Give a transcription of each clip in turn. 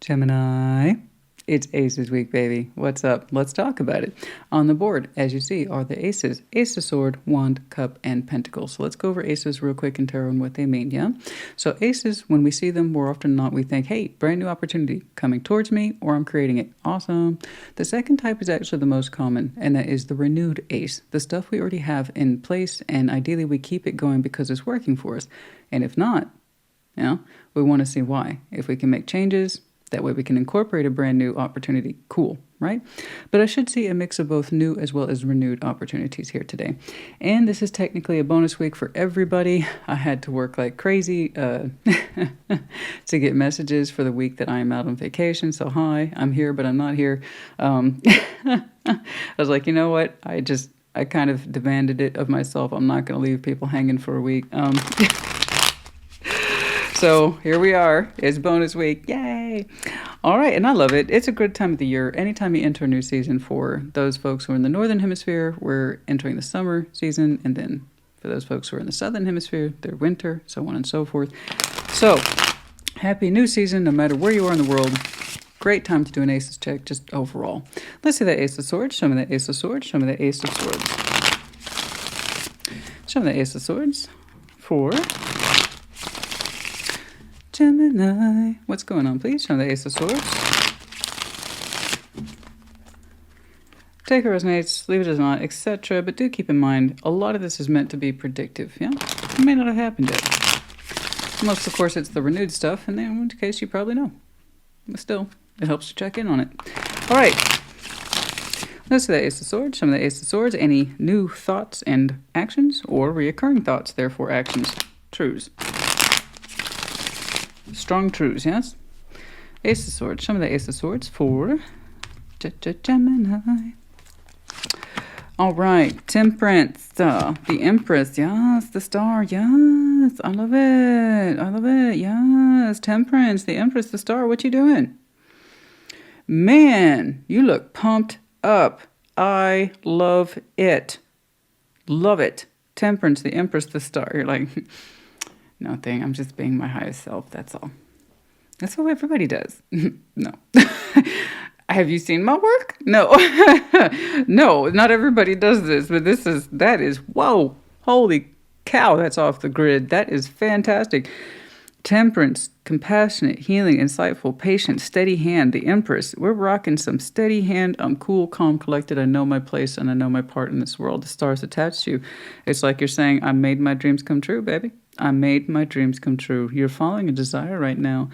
Gemini, it's Aces week, baby. What's up? Let's talk about it. On the board, as you see, are the Aces. Ace of Sword, Wand, Cup, and Pentacles. So let's go over Aces real quick in tarot and what they mean, yeah? So Aces, when we see them, more often than not, we think, hey, brand new opportunity coming towards me, or I'm creating it. Awesome. The second type is actually the most common, and that is the renewed Ace. The stuff we already have in place, and ideally we keep it going because it's working for us. And if not, we want to see why. If we can make changes, that way we can incorporate a brand new opportunity. Cool, right? But I should see a mix of both new as well as renewed opportunities here today. And this is technically a bonus week for everybody. I had to work like crazy to get messages for the week that I am out on vacation. So hi, I'm here, but I'm not here. I was like, you know what? I kind of demanded it of myself. I'm not going to leave people hanging for a week. So here we are. It's bonus week. Yay! All right, and I love it. It's a good time of the year. Anytime you enter a new season for those folks who are in the northern hemisphere, we're entering the summer season. And then for those folks who are in the southern hemisphere, they're winter, so on and so forth. So happy new season, no matter where you are in the world. Great time to do an Aces check, just overall. Let's see that Ace of Swords. Show me that Ace of Swords. Show me that Ace of Swords. Show me the Ace of Swords. 4. Gemini. What's going on, please? Show me the Ace of Swords. Take it resonates, leave it as not, etc. But do keep in mind, a lot of this is meant to be predictive, yeah? It may not have happened yet. Most, of course, it's the renewed stuff, and in which case you probably know. But still, it helps to check in on it. All right. Let's see the Ace of Swords. Show me the Ace of Swords. Any new thoughts and actions, or reoccurring thoughts, therefore actions. Truths. Strong truths, yes? Ace of Swords. Show me the Ace of Swords for Gemini. All right. Temperance. The Empress. Yes. The Star. Yes. I love it. I love it. Yes. Temperance. The Empress. The Star. What you doing? Man, you look pumped up. I love it. Love it. Temperance. The Empress. The Star. You're like... Nothing. I'm just being my highest self. That's all. That's what everybody does. No. Have you seen my work? No. No, not everybody does this, but that is, whoa, holy cow, that's off the grid. That is fantastic. Temperance, compassionate, healing, insightful, patient, steady hand, the Empress. We're rocking some steady hand. I'm cool, calm, collected. I know my place and I know my part in this world. The stars attached to you. It's like you're saying, I made my dreams come true, baby. I made my dreams come true. You're following a desire right now,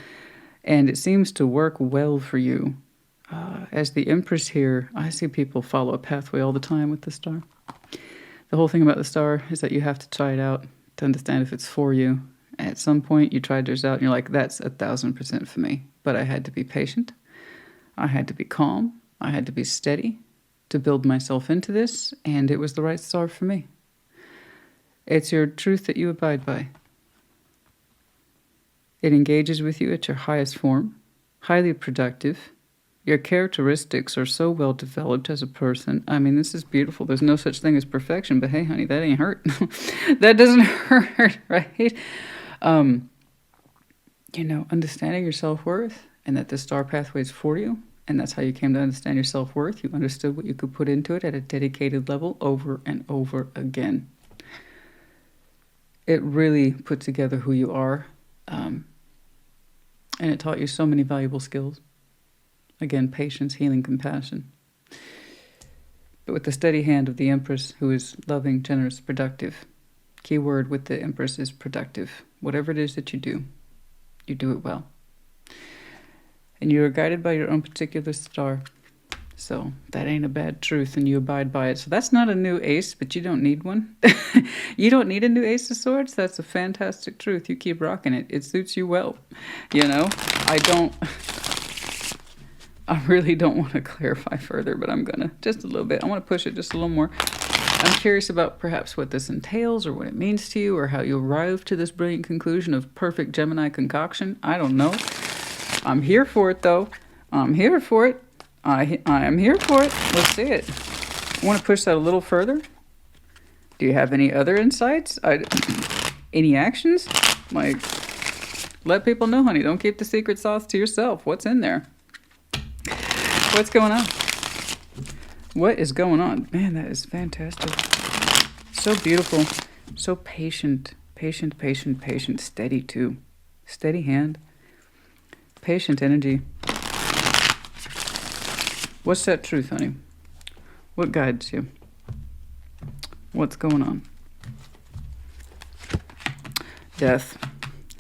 and it seems to work well for you. As the Empress here, I see people follow a pathway all the time with the star. The whole thing about the star is that you have to try it out to understand if it's for you. At some point, you tried yours out, and you're like, that's 1,000% for me. But I had to be patient. I had to be calm. I had to be steady to build myself into this, and it was the right star for me. It's your truth that you abide by. It engages with you at your highest form, highly productive. Your characteristics are so well developed as a person. I mean, this is beautiful. There's no such thing as perfection, but hey, honey, that ain't hurt. That doesn't hurt, right? Understanding your self-worth and that the star pathway is for you, and that's how you came to understand your self-worth. You understood what you could put into it at a dedicated level over and over again. It really put together who you are, and it taught you so many valuable skills. Again, patience, healing, compassion. But with the steady hand of the Empress, who is loving, generous, productive. Key word with the Empress is productive. Whatever it is that you do it well. And you are guided by your own particular star. So that ain't a bad truth, and you abide by it. So that's not a new ace, but you don't need one. You don't need a new Ace of Swords. That's a fantastic truth. You keep rocking it. It suits you well. I really don't want to clarify further, but I'm going to just a little bit. I want to push it just a little more. I'm curious about perhaps what this entails or what it means to you or how you arrived to this brilliant conclusion of perfect Gemini concoction. I don't know. I'm here for it, though. I'm here for it. I am here for it. Let's see it. I want to push that a little further. Do you have any other insights? Any actions? Let people know, honey. Don't keep the secret sauce to yourself. What's in there? What's going on? What is going on? Man, that is fantastic. So beautiful. So patient. Patient, patient, patient. Steady, too. Steady hand. Patient energy. What's that truth, honey? What guides you? What's going on? Death.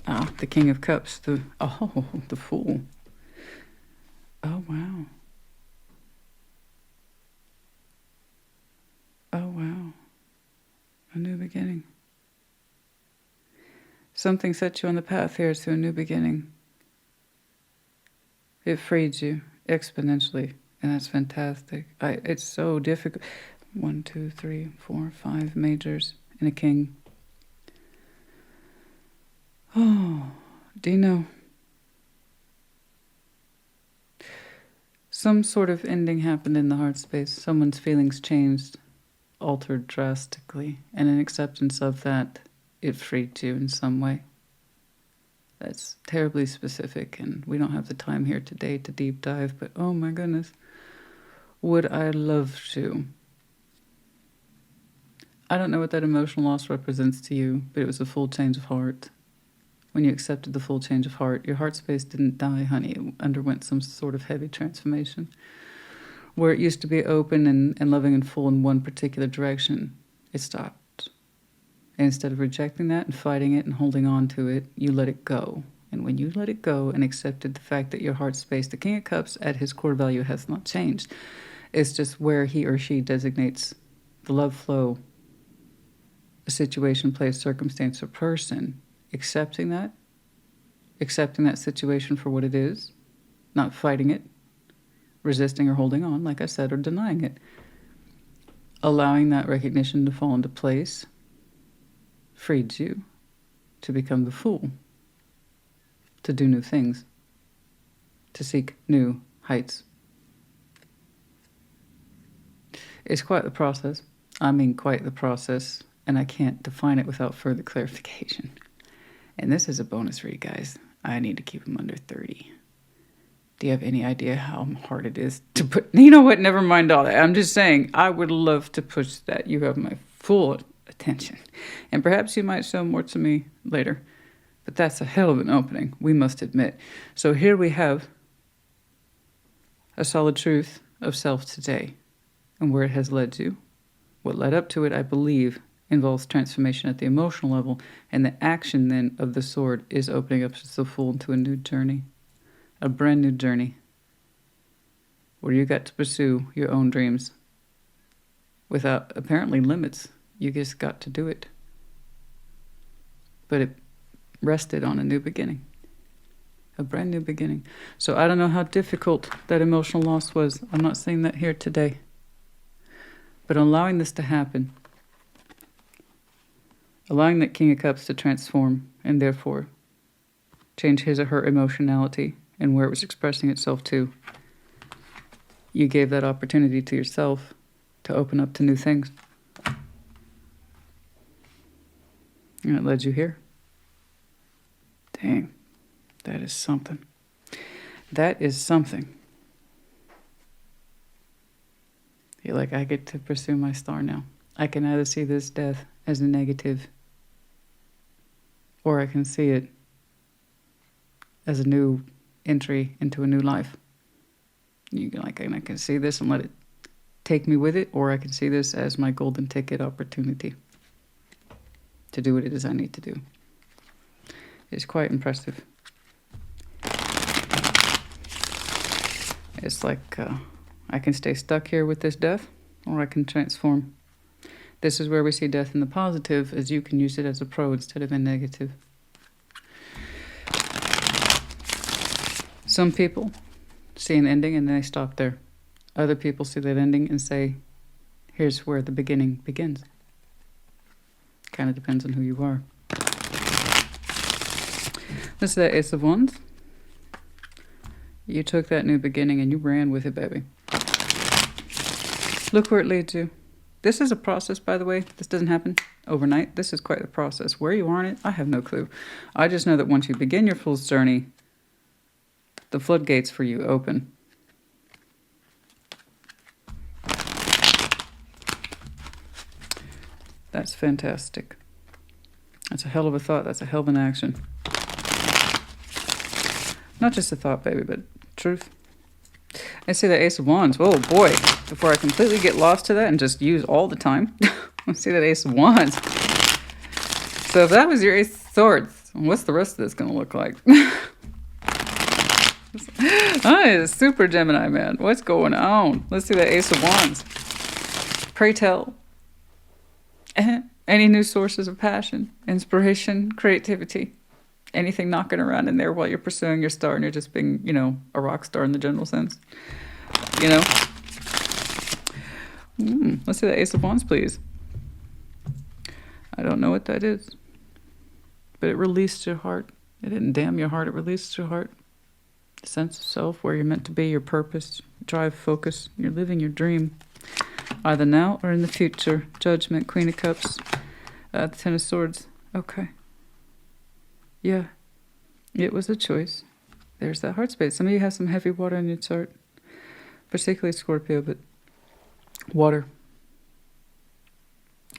Ah, the King of Cups. The Fool. Oh, wow. Oh, wow. A new beginning. Something set you on the path here to a new beginning. It freed you exponentially, and that's fantastic. It's so difficult. 1, 2, 3, 4, 5 majors and a king. Oh, do you know? Some sort of ending happened in the heart space. Someone's feelings changed, altered drastically, and in acceptance of that, it freed you in some way. That's terribly specific, and we don't have the time here today to deep dive, but oh my goodness, would I love to. I don't know what that emotional loss represents to you, but it was a full change of heart. When you accepted the full change of heart, your heart space didn't die, honey. It underwent some sort of heavy transformation. Where it used to be open and loving and full in one particular direction, it stopped. And instead of rejecting that and fighting it and holding on to it, you let it go. And when you let it go and accepted the fact that your heart space, the King of Cups at his core value has not changed. It's just where he or she designates the love flow, a situation, place, circumstance, or person. Accepting that situation for what it is, not fighting it, resisting or holding on, like I said, or denying it. Allowing that recognition to fall into place freed you to become the Fool, to do new things, to seek new heights. It's quite the process. I mean, quite the process, and I can't define it without further clarification. And this is a bonus read, guys. I need to keep them under 30. Do you have any idea how hard it is to put... You know what? Never mind all that. I'm just saying, I would love to push that. You have my full attention. And perhaps you might show more to me later. But that's a hell of an opening, we must admit. So here we have a solid truth of self today and where it has led you. What led up to it, I believe, involves transformation at the emotional level, and the action then of the sword is opening up the Fool into a new journey, a brand new journey, where you got to pursue your own dreams without apparently limits. You just got to do it. But it rested on a new beginning, a brand new beginning. So I don't know how difficult that emotional loss was. I'm not saying that here today. But allowing this to happen, allowing that King of Cups to transform and therefore change his or her emotionality and where it was expressing itself to, you gave that opportunity to yourself to open up to new things. And it led you here. Dang, that is something. That is something. You're like, I get to pursue my star now. I can either see this death as a negative, or I can see it as a new entry into a new life. You can, like, and I can see this and let it take me with it, or I can see this as my golden ticket opportunity to do what it is I need to do. It's quite impressive. It's like I can stay stuck here with this death, or I can transform. This is where we see death in the positive, as you can use it as a pro instead of a negative. Some people see an ending and they stop there. Other people see that ending and say, here's where the beginning begins. Kind of depends on who you are. This is the Ace of Wands. You took that new beginning and you ran with it, baby. Look where it leads you. This is a process, by the way. This doesn't happen overnight. This is quite a process. Where you are in it, I have no clue. I just know that once you begin your fool's journey, the floodgates for you open. That's fantastic. That's a hell of a thought. That's a hell of an action. Not just a thought, baby, but truth. I see the Ace of Wands. Oh, boy. Before I completely get lost to that and just use all the time. I see that Ace of Wands. So if that was your Ace of Swords, what's the rest of this going to look like? I is super Gemini, man. What's going on? Let's see the Ace of Wands. Pray tell. Any new sources of passion, inspiration, creativity. Anything knocking around in there while you're pursuing your star and you're just being, you know, a rock star in the general sense. You know? Let's see the Ace of Wands, please. I don't know what that is. But it released your heart. It didn't damn your heart. It released your heart. The sense of self, where you're meant to be, your purpose, drive, focus. You're living your dream. Either now or in the future. Judgment, Queen of Cups, the Ten of Swords. Okay. Yeah. It was a choice. There's that heart space. Some of you have some heavy water in your chart. Particularly Scorpio, but water.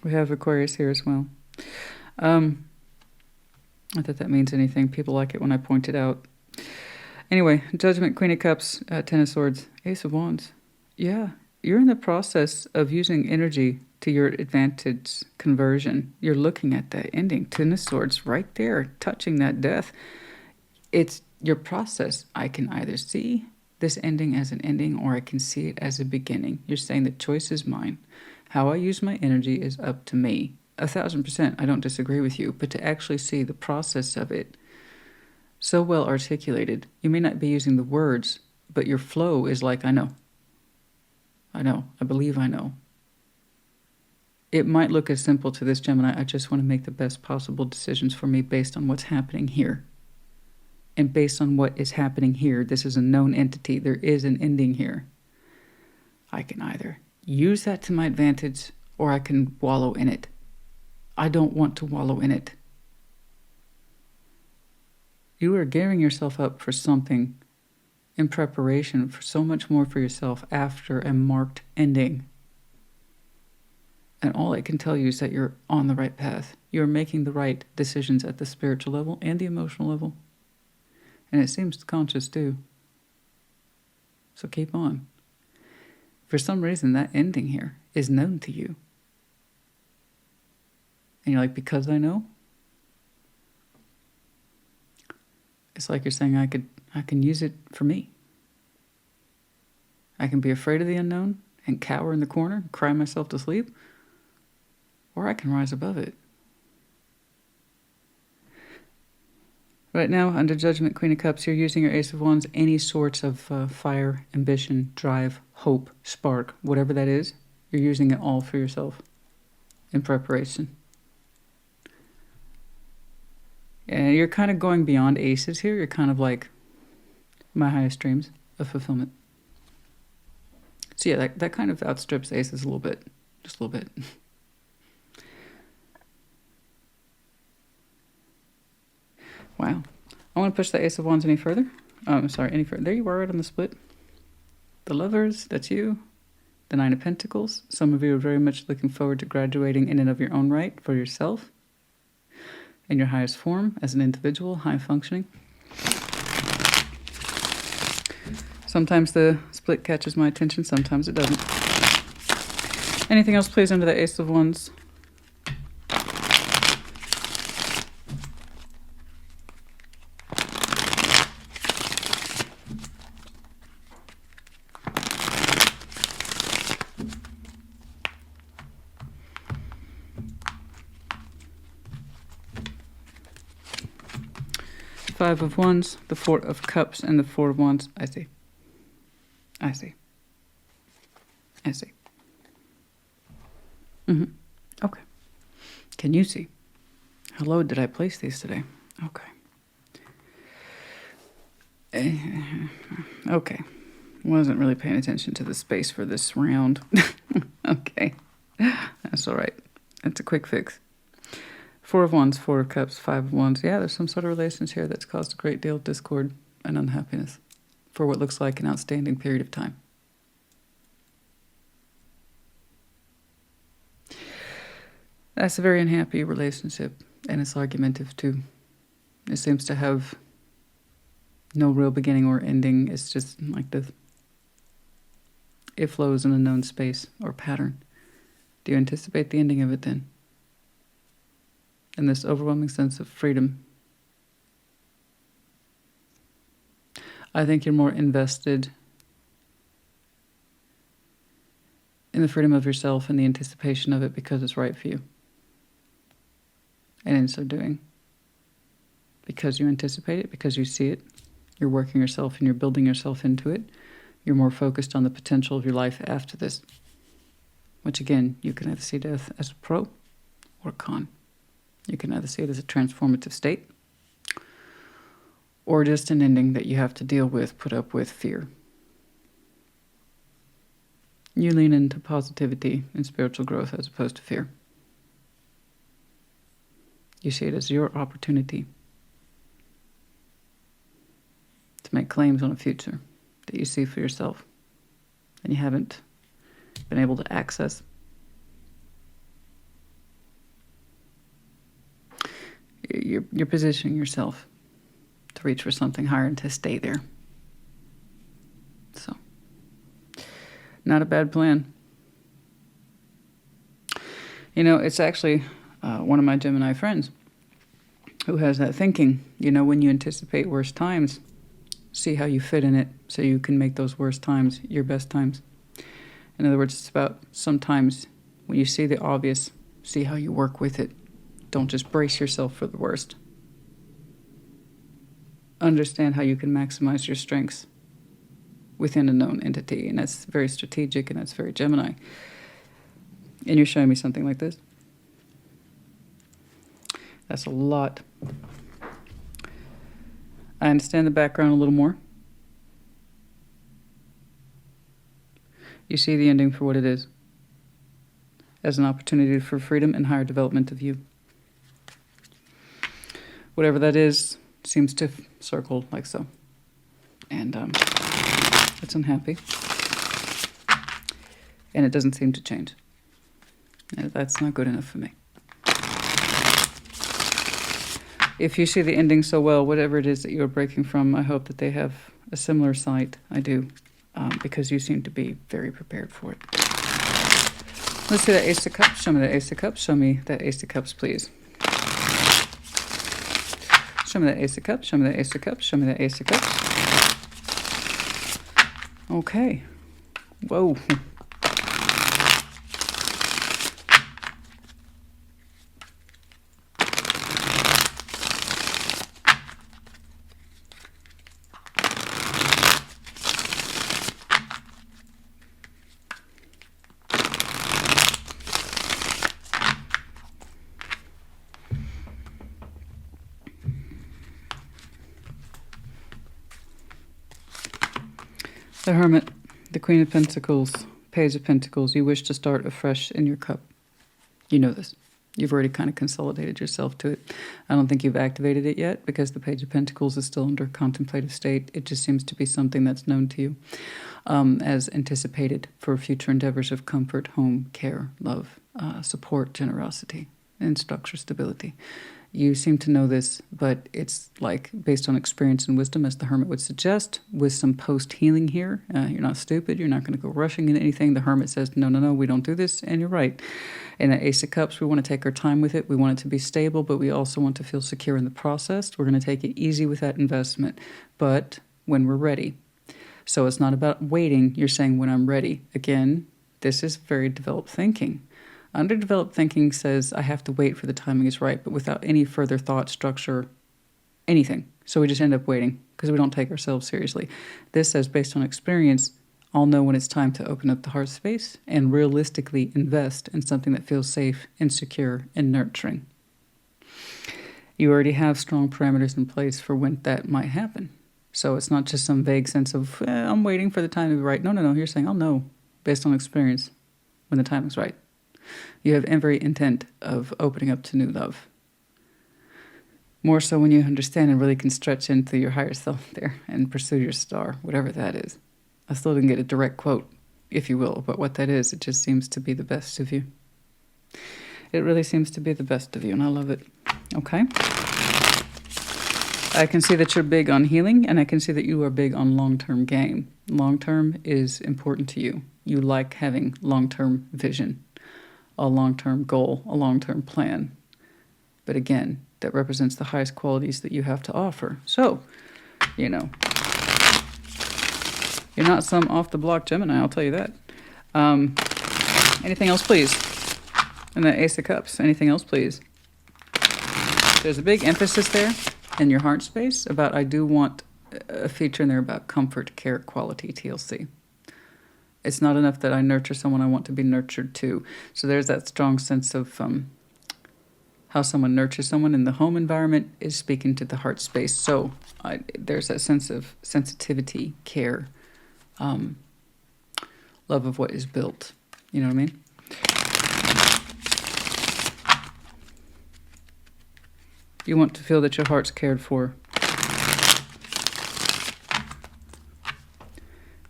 We have Aquarius here as well. Not that that means anything. People like it when I point it out. Anyway, Judgment, Queen of Cups, Ten of Swords, Ace of Wands. Yeah. You're in the process of using energy to your advantage conversion. You're looking at that ending. Ten of Swords right there, touching that death. It's your process. I can either see this ending as an ending or I can see it as a beginning. You're saying the choice is mine. How I use my energy is up to me. 1000%, I don't disagree with you. But to actually see the process of it so well articulated, you may not be using the words, but your flow is like, I know. I know. I believe I know. It might look as simple to this Gemini. I just want to make the best possible decisions for me based on what's happening here. And based on what is happening here, this is a known entity. There is an ending here. I can either use that to my advantage or I can wallow in it. I don't want to wallow in it. You are gearing yourself up for something in preparation for so much more for yourself after a marked ending. And all I can tell you is that you're on the right path. You're making the right decisions at the spiritual level and the emotional level. And it seems conscious too. So keep on. For some reason, that ending here is known to you. And you're like, because I know? It's like you're saying, I can use it for me. I can be afraid of the unknown and cower in the corner, cry myself to sleep, or I can rise above it. Right now, under Judgment, Queen of Cups, you're using your Ace of Wands, any sorts of fire, ambition, drive, hope, spark, whatever that is, you're using it all for yourself in preparation. And you're kind of going beyond aces here. You're kind of like my highest dreams of fulfillment. So yeah, that kind of outstrips aces a little bit. Just a little bit. Wow. I want to push the Ace of Wands any further. Any further. There you are right on the split. The Lovers, that's you. The Nine of Pentacles. Some of you are very much looking forward to graduating in and of your own right for yourself. In your highest form as an individual, high functioning. Sometimes the split catches my attention, sometimes it doesn't. Anything else, please, under the Ace of Wands? Five of Wands, the Four of Cups, and the Four of Wands. I see. I see. I see. Okay. Can you see? How low did I place these today? Okay. Okay. Wasn't really paying attention to the space for this round. Okay. That's all right. It's a quick fix. Four of Wands, Four of Cups, Five of Wands. Yeah, there's some sort of relations here that's caused a great deal of discord and unhappiness for what looks like an outstanding period of time. That's a very unhappy relationship, and it's argumentative too. It seems to have no real beginning or ending. It's just like this. It flows in a known space or pattern. Do you anticipate the ending of it then? And this overwhelming sense of freedom. I think you're more invested in the freedom of yourself and the anticipation of it because it's right for you. And in so doing, because you anticipate it, because you see it, you're working yourself and you're building yourself into it, you're more focused on the potential of your life after this. Which again, you can either see death as a pro or a con. You can either see it as a transformative state or just an ending that you have to deal with, put up with fear. You lean into positivity and spiritual growth as opposed to fear. You see it as your opportunity to make claims on a future that you see for yourself and you haven't been able to access. You're positioning yourself to reach for something higher and to stay there. So, not a bad plan. You know, it's actually one of my Gemini friends who has that thinking. You know, when you anticipate worse times, see how you fit in it so you can make those worst times your best times. In other words, it's about sometimes when you see the obvious, see how you work with it. Don't just brace yourself for the worst. Understand how you can maximize your strengths within a known entity. And that's very strategic and that's very Gemini. And you're showing me something like this. That's a lot. I understand the background a little more. You see the ending for what it is, as an opportunity for freedom and higher development of you. Whatever that is, seems to circle like so. And it's unhappy. And it doesn't seem to change. And that's not good enough for me. If you see the ending so well, whatever it is that you're breaking from, I hope that they have a similar sight. I do. Because you seem to be very prepared for it. Let's see that Ace of Cups. Show me that Ace of Cups. Show me that Ace of Cups, please. Show me that Ace of Cups. Show me that Ace of Cups. Show me that Ace of Cups. Okay. Whoa. The Hermit, the Queen of Pentacles, Page of Pentacles. You wish to start afresh in your cup. You know this. You've already kind of consolidated yourself to it. I don't think you've activated it yet because the Page of Pentacles is still under contemplative state. It just seems to be something that's known to you as anticipated for future endeavors of comfort, home, care, love, support, generosity, and structure stability. You seem to know this, but it's like based on experience and wisdom, as the Hermit would suggest, with some post-healing here. You're not stupid. You're not going to go rushing into anything. The Hermit says, no, we don't do this, and you're right. In the Ace of Cups, we want to take our time with it. We want it to be stable, but we also want to feel secure in the process. We're going to take it easy with that investment, but when we're ready. So it's not about waiting. You're saying when I'm ready. Again, this is very developed thinking. Underdeveloped thinking says I have to wait for the timing is right, but without any further thought, structure, anything. So we just end up waiting because we don't take ourselves seriously. This says, based on experience, I'll know when it's time to open up the heart space and realistically invest in something that feels safe and secure and nurturing. You already have strong parameters in place for when that might happen. So it's not just some vague sense of, I'm waiting for the time to be right. No. You're saying, I'll know based on experience when the time is right. You have every intent of opening up to new love. More so when you understand and really can stretch into your higher self there and pursue your star, whatever that is. I still didn't get a direct quote, if you will, but what that is, it just seems to be the best of you. It really seems to be the best of you, and I love it. Okay? I can see that you're big on healing, and I can see that you are big on long-term game. Long-term is important to you. You like having long-term vision, a long-term goal, a long-term plan. But again, that represents the highest qualities that you have to offer. So, you know, you're not some off-the-block Gemini, I'll tell you that. Anything else, please? And the Ace of Cups. Anything else, please? There's a big emphasis there in your heart space about, I do want a feature in there about comfort, care, quality, TLC. It's not enough that I nurture someone, I want to be nurtured too. So there's that strong sense of how someone nurtures someone in the home environment is speaking to the heart space. So there's that sense of sensitivity, care, love of what is built. You know what I mean? You want to feel that your heart's cared for.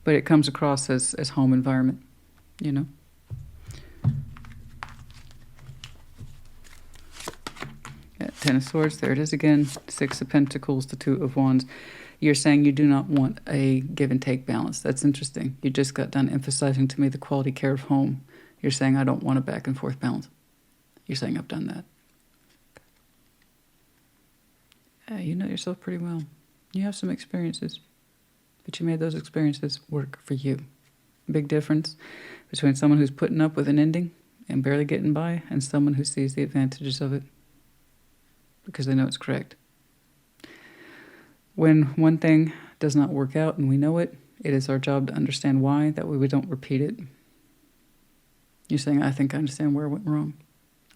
But it comes across as home environment, you know? Yeah, Ten of Swords, there it is again. Six of Pentacles, the Two of Wands. You're saying you do not want a give and take balance. That's interesting. You just got done emphasizing to me the quality care of home. You're saying I don't want a back and forth balance. You're saying I've done that. You know yourself pretty well. You have some experiences, but you made those experiences work for you. Big difference between someone who's putting up with an ending and barely getting by and someone who sees the advantages of it because they know it's correct. When one thing does not work out and we know it, it is our job to understand why. That way we don't repeat it. You're saying, I think I understand where I went wrong.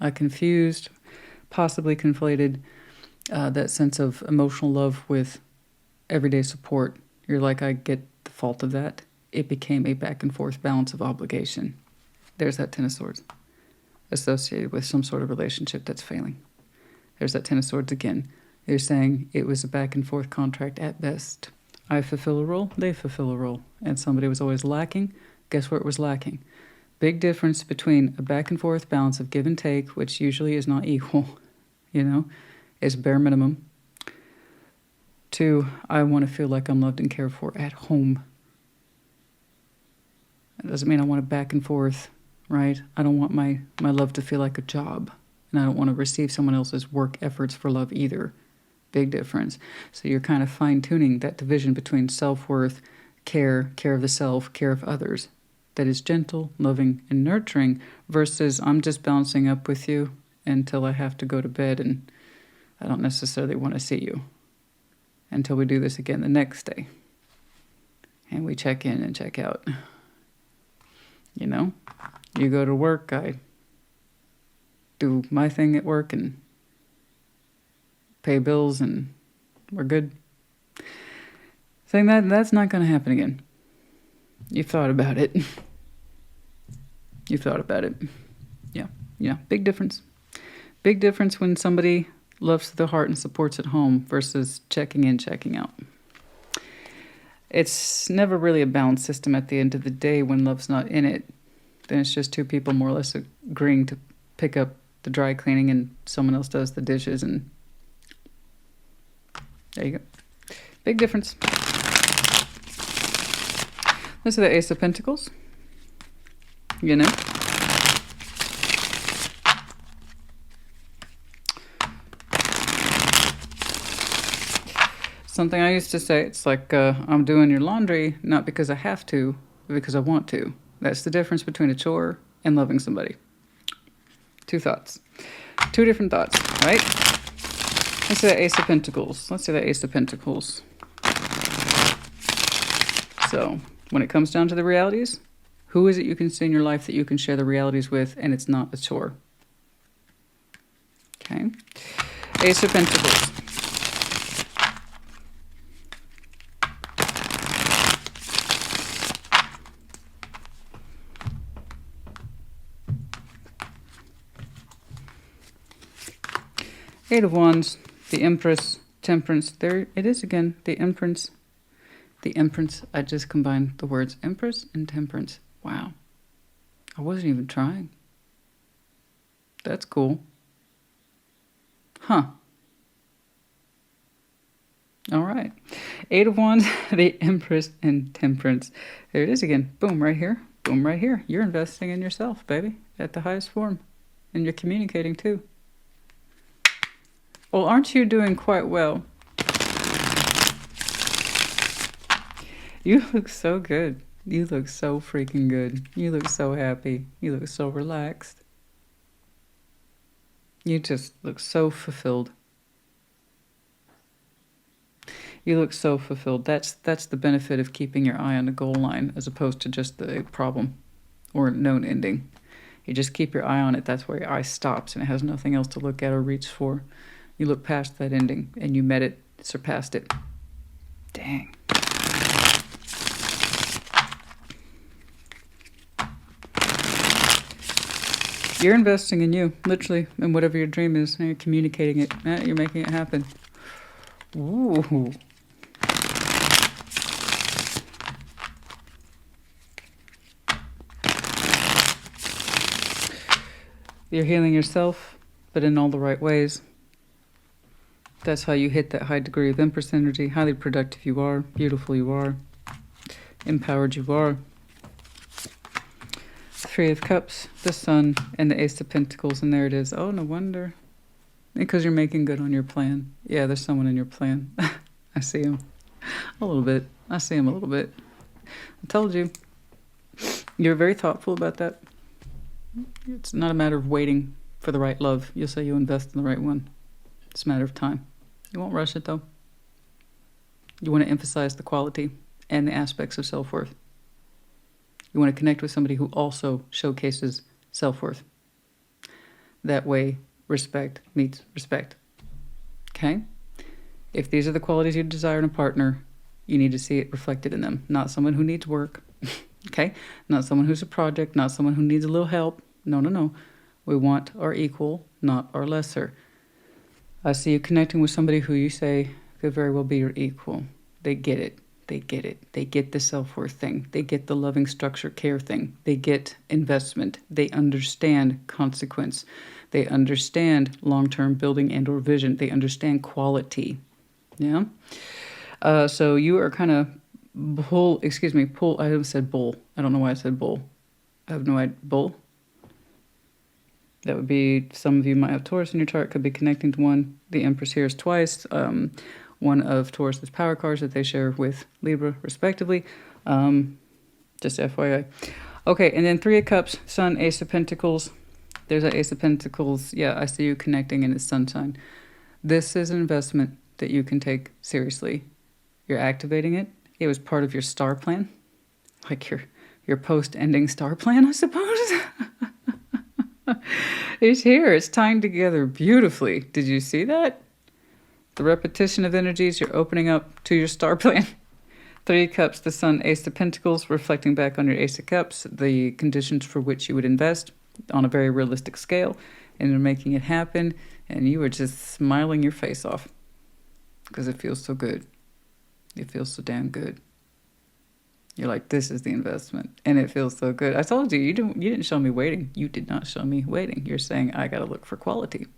I confused, possibly conflated that sense of emotional love with everyday support. You're like, I get the fault of that. It became a back and forth balance of obligation. There's that Ten of Swords associated with some sort of relationship that's failing. There's that Ten of Swords again. They're saying it was a back and forth contract at best. I fulfill a role, they fulfill a role. And somebody was always lacking. Guess where it was lacking? Big difference between a back and forth balance of give and take, which usually is not equal, you know, is bare minimum, to I want to feel like I'm loved and cared for at home. That doesn't mean I want a back and forth, right? I don't want my love to feel like a job. And I don't want to receive someone else's work efforts for love either. Big difference. So you're kind of fine-tuning that division between self-worth, care of the self, care of others. That is gentle, loving, and nurturing versus I'm just bouncing up with you until I have to go to bed and I don't necessarily want to see you until we do this again the next day. And we check in and check out. You know, you go to work, I do my thing at work and pay bills and we're good. Saying that's not going to happen again. You've thought about it. You've thought about it. Yeah, big difference. Big difference when somebody loves the heart and supports at home versus checking in, checking out. It's never really a balanced system at the end of the day when love's not in it. Then it's just two people more or less agreeing to pick up the dry cleaning and someone else does the dishes and there you go. Big difference. This is the Ace of Pentacles. You know? Something I used to say, it's like I'm doing your laundry not because I have to, but because I want to. That's the difference between a chore and loving somebody. Two thoughts. Two different thoughts, right? Let's say the Ace of Pentacles. Let's say the Ace of Pentacles. So, when it comes down to the realities, who is it you can see in your life that you can share the realities with and it's not a chore? Okay. Ace of Pentacles. Eight of Wands, the Empress, Temperance. There it is again, the Empress. The Empress. I just combined the words Empress and Temperance. Wow. I wasn't even trying. That's cool. Huh. All right. Eight of Wands, the Empress, and Temperance. There it is again. Boom, right here. Boom, right here. You're investing in yourself, baby, at the highest form. And you're communicating, too. Well, aren't you doing quite well? You look so good. You look so freaking good. You look so happy. You look so relaxed. You just look so fulfilled. You look so fulfilled. That's the benefit of keeping your eye on the goal line as opposed to just the problem or known ending. You just keep your eye on it. That's where your eye stops and it has nothing else to look at or reach for. You look past that ending and you met it, surpassed it. Dang. You're investing in you, literally, in whatever your dream is. And you're communicating it. You're making it happen. Ooh. You're healing yourself, but in all the right ways. That's how you hit that high degree of Empress energy. Highly productive you are. Beautiful you are. Empowered you are. Three of Cups, the Sun, and the Ace of Pentacles. And there it is. Oh, no wonder. Because you're making good on your plan. Yeah, there's someone in your plan. I see him. A little bit. I see him a little bit. I told you. You're very thoughtful about that. It's not a matter of waiting for the right love. You'll say you invest in the right one. It's a matter of time. You won't rush it, though. You want to emphasize the quality and the aspects of self-worth. You want to connect with somebody who also showcases self-worth. That way, respect meets respect. Okay? If these are the qualities you desire in a partner, you need to see it reflected in them. Not someone who needs work. Okay? Not someone who's a project. Not someone who needs a little help. No, no, no. We want our equal, not our lesser. I see you connecting with somebody who you say could very well be your equal. They get it. They get it. They get the self-worth thing. They get the loving structure care thing. They get investment. They understand consequence. They understand long-term building and or vision. They understand quality. Yeah? So you are kind of pull. I almost said bull. I don't know why I said bull. I have no idea. Bull? That would be, some of you might have Taurus in your chart, could be connecting to one. The Empress here is twice. One of Taurus's power cards that they share with Libra, respectively. Just FYI. Okay, and then Three of Cups, Sun, Ace of Pentacles. There's that Ace of Pentacles. Yeah, I see you connecting in its sunshine. This is an investment that you can take seriously. You're activating it. It was part of your star plan. Like your post-ending star plan, I suppose. It's here. It's tying together beautifully. Did you see that? The repetition of energies, you're opening up to your star plan. Three of Cups, the Sun, Ace of Pentacles, reflecting back on your Ace of Cups, the conditions for which you would invest on a very realistic scale, and you're making it happen, and you are just smiling your face off because it feels so good. It feels so damn good. You're like, this is the investment, and it feels so good. I told you, you didn't show me waiting. You did not show me waiting. You're saying, I got to look for quality.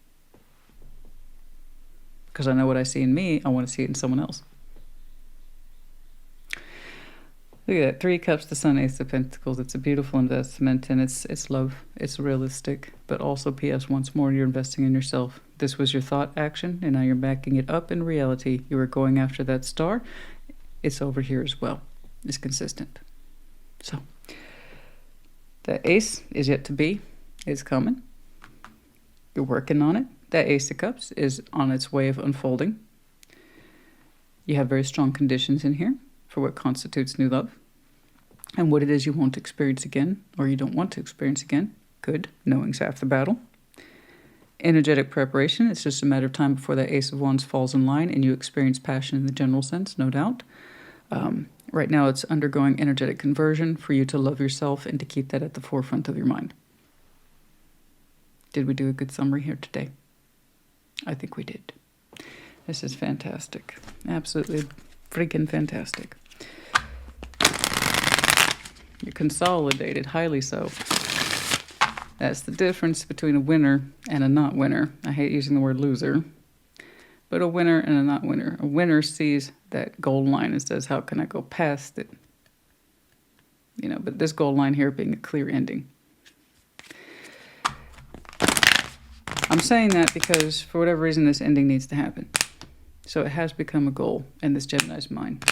Because I know what I see in me, I want to see it in someone else. Look at that. Three of Cups, the Sun, Ace of Pentacles. It's a beautiful investment, and it's love. It's realistic. But also, P.S., once more, you're investing in yourself. This was your thought action, and now you're backing it up in reality. You were going after that star. It's over here as well. It's consistent. So, the Ace is yet to be. It's coming. You're working on it. That Ace of Cups is on its way of unfolding. You have very strong conditions in here for what constitutes new love and what it is you won't experience again or you don't want to experience again. Good. Knowing's half the battle. Energetic preparation. It's just a matter of time before that Ace of Wands falls in line and you experience passion in the general sense, no doubt. Right now it's undergoing energetic conversion for you to love yourself and to keep that at the forefront of your mind. Did we do a good summary here today? I think we did. This is fantastic. Absolutely freaking fantastic. You're consolidated, highly so. That's the difference between a winner and a not winner. I hate using the word loser. But a winner and a not winner. A winner sees that goal line and says, how can I go past it? You know, but this goal line here being a clear ending. I'm saying that because for whatever reason this ending needs to happen. So it has become a goal in this Gemini's mind.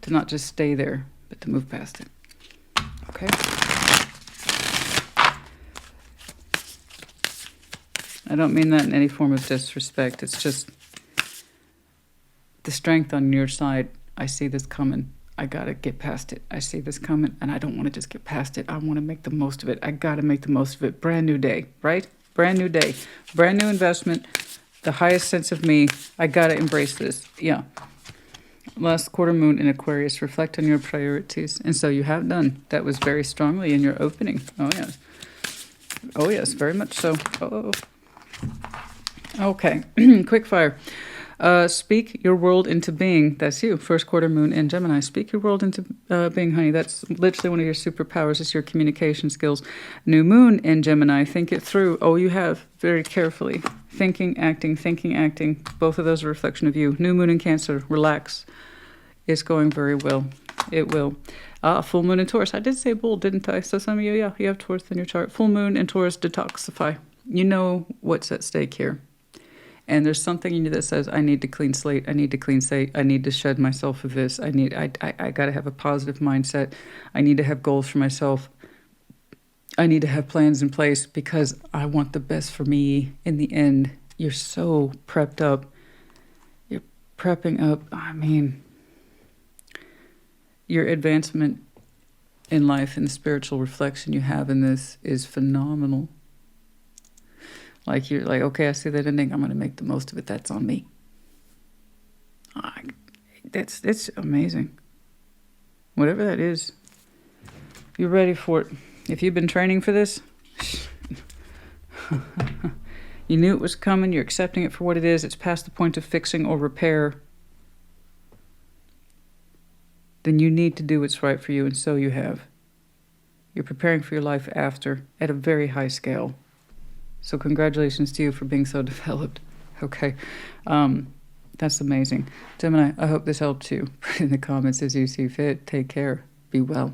To not just stay there, but to move past it. Okay? I don't mean that in any form of disrespect. It's just the strength on your side. I see this coming. I got to get past it. I see this coming, and I don't want to just get past it. I want to make the most of it. I got to make the most of it. Brand new day, right? Brand new day. Brand new investment. The highest sense of me. I got to embrace this. Yeah. Last quarter moon in Aquarius. Reflect on your priorities. And so you have done. That was very strongly in your opening. Oh, yes. Oh, yes. Very much so. Oh. Okay. Quick fire. Speak your world into being. That's you. First quarter moon in Gemini. Speak your world into being, honey. That's literally one of your superpowers. Is your communication skills. New moon in Gemini. Think it through. Oh, you have. Very carefully. Thinking, acting. Both of those are a reflection of you. New moon in Cancer. Relax. It's going very well. It will. Full moon in Taurus. I did say bull, didn't I? So some of you, yeah, you have Taurus in your chart. Full moon in Taurus. Detoxify. You know what's at stake here. And there's something in you that says, I need to clean slate. I need to clean slate. I need to shed myself of this. I got to have a positive mindset. I need to have goals for myself. I need to have plans in place because I want the best for me in the end. You're so prepped up. You're prepping up. I mean, your advancement in life and the spiritual reflection you have in this is phenomenal. Like, you're like, okay, I see that ending. I'm going to make the most of it. That's on me. It's amazing. Whatever that is, you're ready for it. If you've been training for this, you knew it was coming. You're accepting it for what it is. It's past the point of fixing or repair. Then you need to do what's right for you, and so you have. You're preparing for your life after at a very high scale. So congratulations to you for being so developed. Okay. That's amazing. Gemini, I hope this helped you. Put in the comments as you see fit. Take care. Be well.